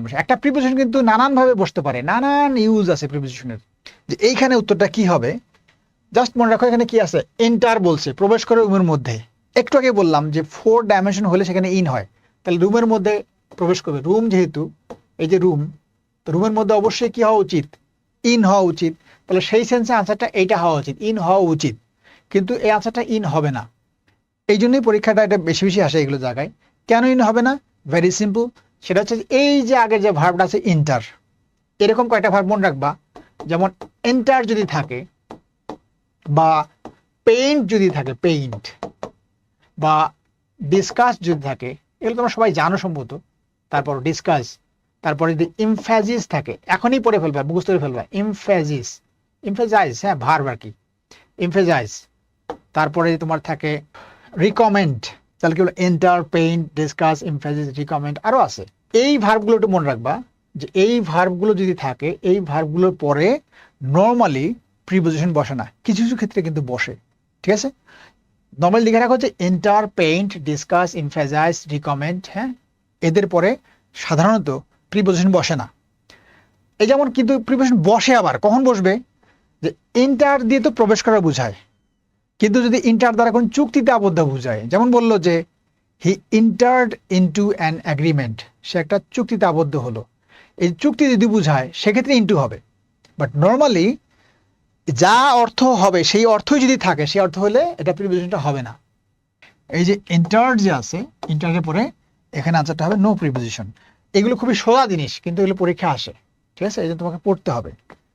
বসে। একটা প্রিপোজিশন কিন্তু নানান ভাবে বসতে পারে, নানান ইউজ আছে প্রিপোজিশনের। যে এইখানে উত্তরটা কি হবে, জাস্ট মনে রাখো এখানে কি আছে, এন্টার বলছে, প্রবেশ করে রুমের মধ্যে। একটু আগে বললাম যে 4 ডাইমেনশন হলে সেখানে ইন হয়, তাহলে রুমের মধ্যে প্রবেশ করবে। রুম যেহেতু, এই যে রুম, তো রুমের মধ্যে অবশ্যই কি হওয়া উচিত, ইন হওয়া উচিত। তাহলে সেই সেন্সে আনসারটা এইটা হওয়া উচিত, ইন হওয়া উচিত, কিন্তু এই আনসারটা ইন হবে না। এই জন্যই পরীক্ষাটা এটা বেশি বেশি আসে এগুলো জায়গায়। কেন ইন হবে না, ভেরি সিম্পল, সেটা হচ্ছে এই যে আগের যে ভার্বটা আছে ইন্টার, এরকম কয়টা ভার্ব মনে রাখবা, যেমন এন্টার যদি থাকে, বা পেইন্ট যদি থাকে, পেইন্ট, বা ডিসকাস যদি থাকে, এগুলো তোমরা সবাই জানো সম্ভবত। তারপর ডিসকাস, তারপরে যদি ইমফ্যাজিস থাকে, এখনই পড়ে ফেলবা, মুখস্থ করে ফেলবা, ইমফ্যাজিস, ইমফেজাইজ, হ্যাঁ ভার্ব আর কি, ইমফেজাইজ। তারপরে তোমার থাকে রিকমেন্ড, তাহলে কি হলো, এন্টার, পেইন্ট, ডিসকাস, ইমফ্যাজিস, রিকমেন্ড, আরো আছে। এই ভার্বগুলো একটু মনে রাখবা, যে এই ভার্বগুলো যদি থাকে, এই ভার্বগুলোর পরে নর্মালি প্রিপোজিশন বসে না, কিছু কিছু ক্ষেত্রে কিন্তু বসে, ঠিক আছে। নর্মালি লিখে রাখা হচ্ছে এন্টার, পেইন্ট, ডিসকাস, ইমফ্যাজাইজ, রিকমেন্ড, হ্যাঁ, এদের পরে সাধারণত প্রিপোজিশন বসে না। এই যেমন কিন্তু প্রিপোজিশন বসে, আবার কখন বসবে, যে এন্টার দিয়ে তো প্রবেশ করা বোঝায়, কিন্তু যদি ইন্টার দ্বারা কোন চুক্তিতে আবদ্ধ বোঝায়, যেমন বললো যে হি ইন্টার্ড ইনটু অ্যান এগ্রিমেন্ট, সে একটা চুক্তিতে আবদ্ধ হলো, এই চুক্তি যদি বোঝায় সেক্ষেত্রে ইনটু হবে। বাট নর্মালি যা অর্থ হবে সেই অর্থই যদি থাকে, সেই অর্থ হলে এটা প্রিপোজিশনটা হবে না। এই যে ইন্টার্ড যে আছে, ইন্টারের পরে এখানে আনসারটা হবে নো প্রিপোজিশন। এগুলো খুবই সোজা জিনিস, কিন্তু এগুলো পরীক্ষা আসে, ঠিক আছে, এই জন্য তোমাকে পড়তে হবে।